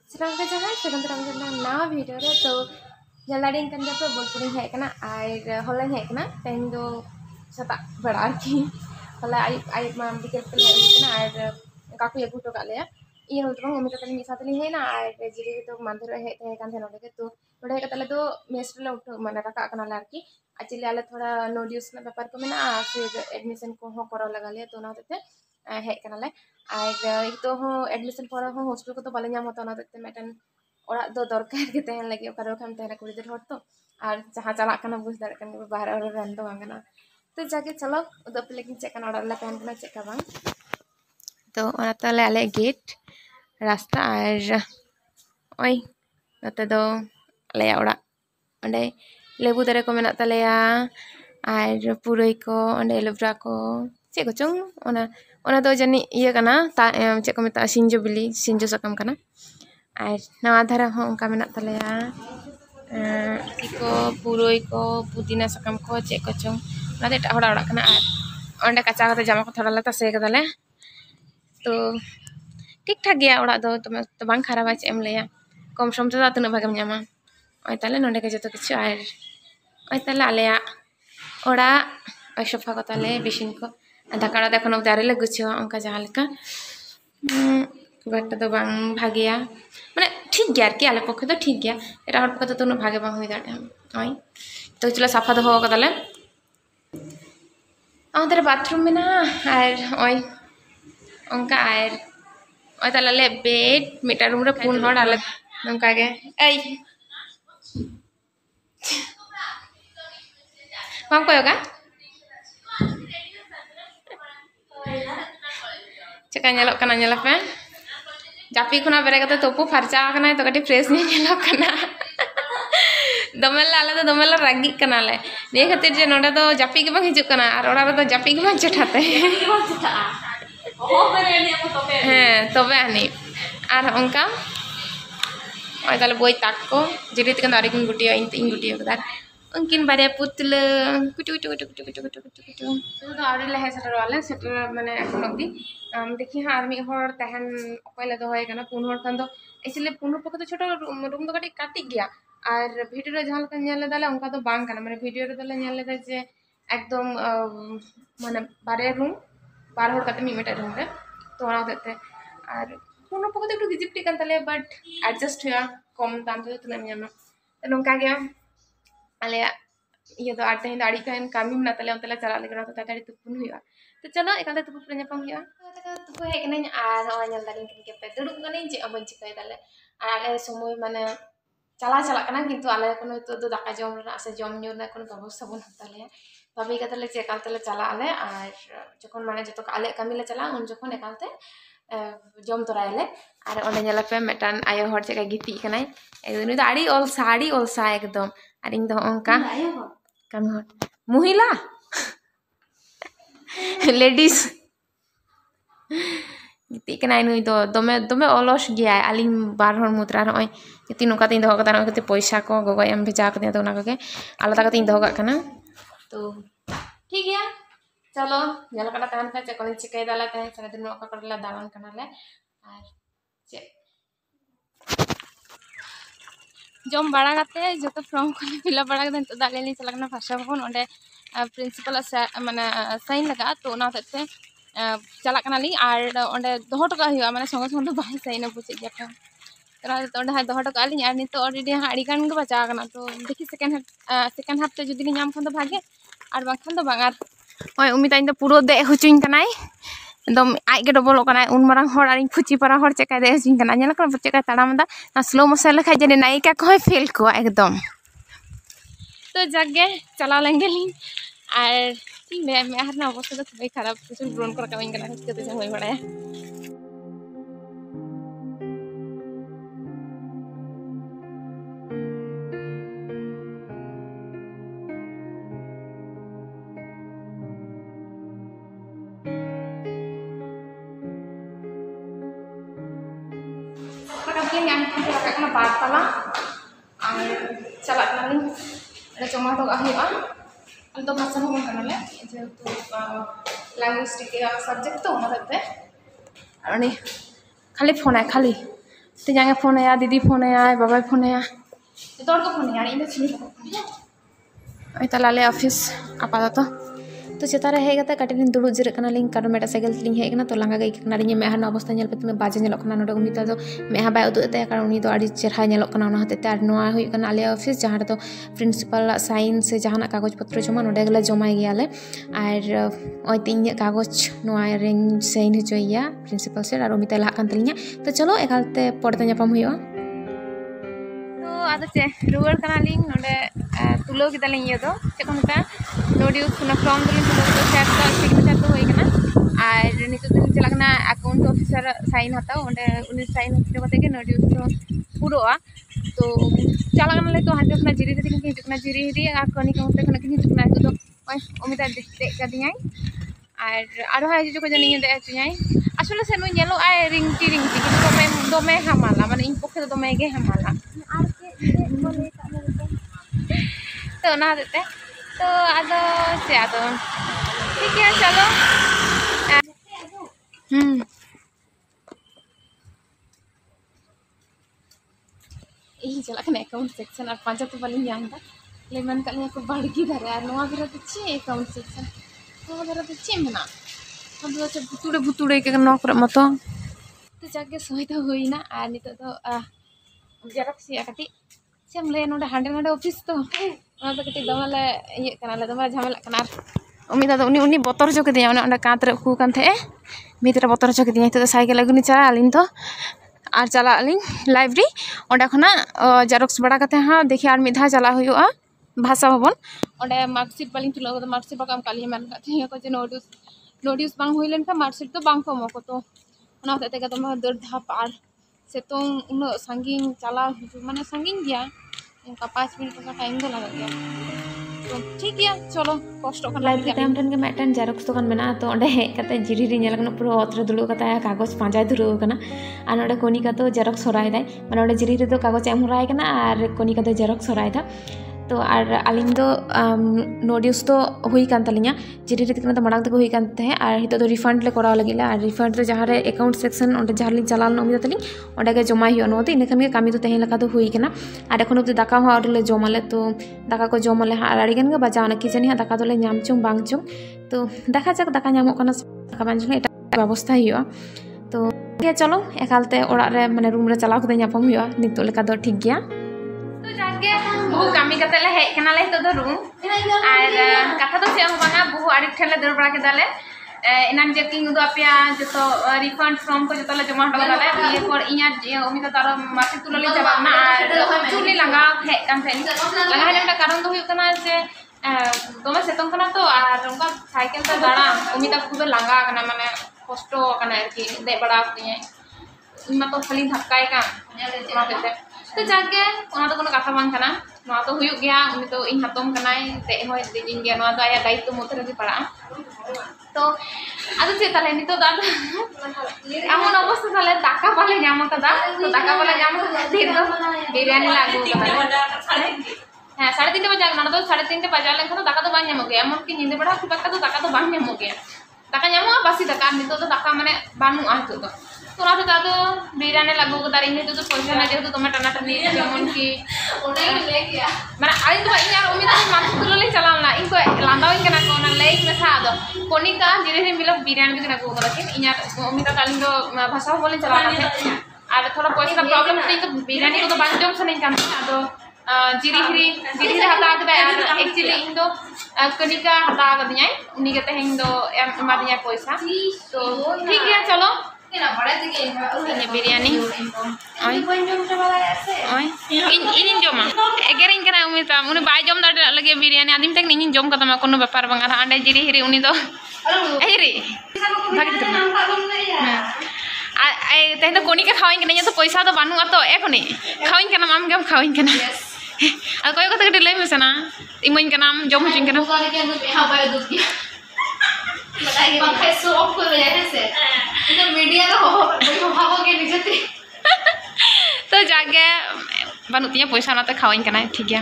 Serang ke jangan sedang terang na video re to jalarin kan dia tuh bolpuri hai kana air holan hai kana time do sata bada ki hola ayub mam dikit pele kana air kaku ya guto kak le iya hol bang umi katani misat li hai na air jiri to mandhar hai kan thena lege to bada hai katale do mes le utho mana raka kana larki actually ale thoda notice na ব্যাপার ko mena फिर admission ko ho kora laga le to na tete hai kana le air itu ho admission kora ho hostel ko to bale nyam hota na tete metan orang do dorkar ke tehen lagi okaro kam tehen kuri dir hot to ar jaha chalak kana bus dar kan bahar orang ran to bang kana to jage chalo udah pele kin cek kana orang la tehen kana cek ka bang to ona tale ale gate rasta ar oi nate do ale orang onde lebu dare ko menak taleya ar puroi ko onde elebra ko cek ko chung ona do jani iya kana ta cek ko meta sinjo bili sinjo sakam kana আর নাওয়া ধারা হো অঙ্কা মেনাক তালেয়া iko puroi ko pudina sakam ko cek ko chong nate eta hora ora kana ar onde kacha kate jama ko thoda lata se kadale to ठीक ठाक गया ora do to bang kharaba che em leya kom som ta tuna bhagam nyama oi tale nonde ke joto kichu ar oi tale aleya ora oi sofa ko tale bisin ko dakara dekhono dare le gucho onka jaha leka খুব একটা তো বাং ভাগিয়া মানে ঠিক গিয়া আর কি আলে পক্ষে তো ঠিক গিয়া এটা হওয়ার পক্ষে তো ভাগে বাং হয়ে দাঁড়ায় ওই তো চলো সাফা তো হওয়া তাহলে আমাদের বাথরুম में ना আর ওই অঙ্কা আর ওই তাহলে আলে বেড মিটার রুম রে পুন হড় আলে অঙ্কা গে এই বাং কয়োগা ceka nyelok kana nyelok pe japi khuna bere kate topu farcha kana to kati fresh ni nyelok kana domel ala to domel ragi kana le ne khatir je noda to japi ge bang hijuk kana ar ora re to japi ge bang chathate tobe ani ar onka oi tale boi takko jiri tikan dari kin gutiya in gutiya kadar उनकिन बारे पुतले कुटु कुटु कुटु कुटु कुटु कुटु कुटु कुटु तो आरे लहे shutter वाले shutter माने এখন অবধি দেখি হ্যাঁ আর্মি হর তহন কয়লা দো হয় কেন পুন হর খান তো এসলে পুন পক্ষ তো ছোট রুম তো কাটি গিয়া আর ভিডিও রে জাহাল কান নেলে দালে অনকা তো বাং কানা মানে ভিডিও রে দালে নেলে দা যে একদম মানে বারে রুম বার হর কাতে মিমিটা রুম রে তো ওরা হতে আর পুন পক্ষ তো একটু ডিজিপ্টি কান তালে বাট অ্যাডজাস্ট হয়া কম দাম তো তুমি নিয়ামা তো নকা গিয়া ale iya do arte hin dari kan kami menatale ontela cara lagi rata tadi tupun huya to chalo ekale tupu punya pang huya tupu hek nai ar o nyal dari kin kepe duduk ngane je abon chikai dale ar ale somoy mane chala kana kintu ale kono to do daka jom na ase jom nyu na kono babosta bon hatale তবে একালে যে একালতে চালা আলে আর যখন মানে যত আলে কামিলে চালা উন যখন একালতে জম তোরাইলে আর অনে নেলাপে মেটান আয়ো হর জায়গা গিতি কানাই একদিন তো আড়ি অল সাড়ি অল সা একদম আর ইং দ অঙ্কা কামি হর মহিলা ladies giti kanai nui do dome olos gya aling bar hor mutra oi giti noka tin doho kata giti poisa ko gogo em bheja kati to na ke alada kati doho ka kana to ठीक है चलो nyala kana tahan ka chekon chikai dala tahan sara din noka karla dalan kana le ar che jom bada kate joto from ko fill up bada kate to dale ni chala kana phasha phone onde principal mane sign laga to ona tete chalak kana li ar onde doho toka huya mane songe songe bai sign up buche jata tara onde ha doho toka ali ar nito already adi kan ge bacha kana to dekhi second half te jodi nyam khan do bhage ar bang khan do bang ar oi umi tain do puro de huchuin kanai एकदम आई के double kana un marang hor aring phuchi para hor cheka de huchuin kana nyala kana cheka taram da na slow motion lekha jene naika ko fail ko एकदम तो जगे चला लेंगे আর কি मैं हर ना अवस्था तो খুবই খারাপ কিছু গ্রহণ করা কামিং kana খেতে যে হই বড়ায় yang kita kena batala chalak nani ada cuma to ahliwa untuk masa hubung kanale jehetu linguistic subject to ona thakbe ani khali phone khali ᱛᱤᱧᱟᱝᱮ ᱯᱷᱳᱱᱟᱭᱟ, ᱫᱤᱫᱤ ᱯᱷᱳᱱᱟᱭᱟ, ᱵᱟᱵᱟᱭ ᱯᱷᱳᱱᱟᱭᱟ, ᱡᱚᱛᱚ ᱦᱚᱲ ᱠᱚ ᱯᱷᱳᱱᱟᱭᱟ, ᱤᱧ ᱫᱚ ᱪᱷᱤᱞᱤ ᱦᱚᱸ ᱵᱟᱠᱚ ᱯᱷᱳᱱᱟᱭᱟ। ᱛᱟᱦᱞᱮ ᱟᱞᱮ ᱚᱯᱷᱤस आपातत तो चेतान रे हेज कते कटे लिंग दुड़ुब जिराग कनालिंग कारण मेटा साइकेल तेलिंग हेज कना तो लांगा गई कना रिंग मेहा ना अवस्था नेल पे बाजे नेलोग कना नोडे उनी तो मेहा बाय उदुग एते कारण उनी दो आडी चेहरा नेलोग कना ओना हते आर नोआ हुई कना आले ऑफिस जहां तो प्रिंसिपल साइन से जहां कागज पत्र जमा नोडे गेले जमाय गयाले आर ओय तीन कागज नोआ रेंज साइन होचोया प्रिंसिपल से आर उमिते लाग कान तलिंगा तो चलो एकालते पड़ते ᱧᱟᱯᱟᱢ हुआ तो आदो चे रुवार कनालिंग नोडे तुलो किदालिंग ये दो चे को मता नोडिउस कुना फॉर्म दलिंग तुलो तो शेयर तो सिग्नेचर तो होई कना आर नितो दिन चला कना अकाउंट ऑफिसर साइन हताओ ओंडे उनी साइन हतो कते के नोडिउस तो पुरोआ तो चला कना ले तो हाते कना जिरी दे किन हिजुकना जिरी हिरी आ कनी को मते कना किन हिजुकना तो ओय उमिता दे कदियाई आर आरो हाय जो को जनी दे अचुयाई आसले से नो नेलो आय रिंगटी किंतु दोमे हामाला माने इन पक्षे दोमे गे हामाला आर के बोले तो ना देते तो आदो से आदो ठीक है चलो यही चला कने अकाउंट सेक्शन और पांचा तो बाली जानता लेमन कने को बाड़की धरे और नोआ बिरा तो ची अकाउंट सेक्शन नोआ बिरा तो ची मना अब तो भुतुड़े भुतुड़े के नौकर मतो तो जाके सोयता होइना और नितो तो जेरॉक्स या कटी सेम ले नोडे हांडे नोडे ऑफिस तो ओना तो कटी दमाले ये कनाले दमा झमेला कना उमी दादा उनी बोतर जो केदिया ओना कांत रे खु कान थे भीतर बोतर जो केदिया तो साइकेल अगुनी चला आलिन तो और चला आलिन लाइब्रेरी ओंडे खना जेरॉक्स बड़ा कते हां देखि और मिधा चला हुआ भाषा भवन ओंडे मार्कशीट बालिन तुलो मार्कशीट बाकाम काली मन काथे को जे नोटिस बांग हुइलेन का मार्कशीट तो बांग को मको तो ओना होते के दमा दर धाप और सेतों उन संगीन चला माने संगीन गया इनका 5 मिनट का टाइम तो लगा गया तो ठीक है चलो कष्ट कर लाइब्रेरी टाइम टन के मेटन जेरॉक्स तो कन मेना तो ओंडे हे कते जिरी रि नेल कना पूरा ओतरे दुलु कता कागज पांजाय धुरु कना आ नोडे कोनी का तो जेरॉक्स होराय दाय माने ओंडे जिरी रि तो कागज एम होराय कना आर कोनी का तो जेरॉक्स होराय दा तो आर आलिंग दो नोडिउस तो हुई कान तलिया जिरी रि तो मडांग तक हुई कान थे आर हितो तो रिफंड ले कराव लगिला आर रिफंड तो जहां रे अकाउंट सेक्शन ओंडे जहां लिंग चलाल नो उमी तलिंग ओंडे के जमा हियो नो तो इनखान के कामी तो तेहे लका तो हुई कना आर एखोनो तो दाका हो आर ले जमाले तो दाका को जमाले आर आड़ीगन के बजावना कि जानि दाका तो ले नाम चुं बांग चुं तो देखा जाक दाका नामो कना दाका बांजनो एटा व्यवस्था हियो तो के चलो एकालते ओड़ा रे माने रूम रे चलाव कते ᱧᱟᱯᱟᱢ हुआ नितो लेका दो ठीक गया तो जाके बहु कामी कते ले हेज कना ले तो रूम और कथा तो से बांगा बहु आड़ी ठेले दर बड़ा के दाले इनान जे किंग दो अपया जतो रिफंड फॉर्म को जतो ले जमा हटो दाले ये पर इया उमी तो तारो मार्केट तुलो ले जाबाना और चुली लंगा हेज कान थे लंगा हेज कारण तो हुई कना से दोमे सेतों कना तो और उनका साइकिल तो दाड़ा उमी तो खूब लंगा कना माने कष्ट कना कि दे बड़ा होती इमा तो खाली धक्काय का ओना बेते तो जाके ओना तो कोनो कथा बांग कना नोआ तो हुई गया उनी तो इन हतम कनाय दे होय दिजिन गया नोआ तो आया दायित्व मथे रे पड़ा तो आदो जे ताले नितो दा एमन अवस्था ताले दाका पाले ᱧᱟᱢ कदा तो दाका पाले ᱧᱟᱢ दिन तो बिरयानी लागू कदा हाँ 3:30 बजे ना तो 3:30 बजे लेन तो दाका तो बां ᱧᱟᱢ गया एमन कि निंदे बड़ा खूब एकटा तो दाका तो बां ᱧᱟᱢ गया दाका ᱧᱟᱢᱚᱜᱼᱟ बासी दाका नितो तो दाका माने बानुआ हितो तो तो दादो बिरयानी लागू कदा इन तो पैसा ना जेहेतु तुम्हें टना टनी जेमन की ले गया माने आई तो इन यार उम्मीद है मार्केट तुलो ले चलावना इनको लांदाविन कना को ना लेक में था दो कोनिका जिरे रे मिलो बिरयानी के लागू कदा कि इन यार उम्मीद कालिन दो भाषा बोले चलाना थे और थोड़ा पैसा प्रॉब्लम तो बिरयानी को तो बांग जम से नहीं कान तो जिरी हता कदा और एक्चुअली इन दो कनिका हता कदियाई उनी के तेहें दो एमा दिया पैसा तो ठीक है चलो ini biryani ini joma egerin kana umita uni bai jom da lagi biryani adim tek nin jom kata ma kono bepar bang ara ande jiri hiri uni do hiri bagi tu ai teh to koni ka khawin kana to paisa to banu ato ekhoni khawin kana am gam khawin kana a koy kata gede lay mesana imoin kana jom hucin kana pakai suap ko le se itu media तो जाके बानुतिया पैसा ना तो खावाइन कना ठीक है।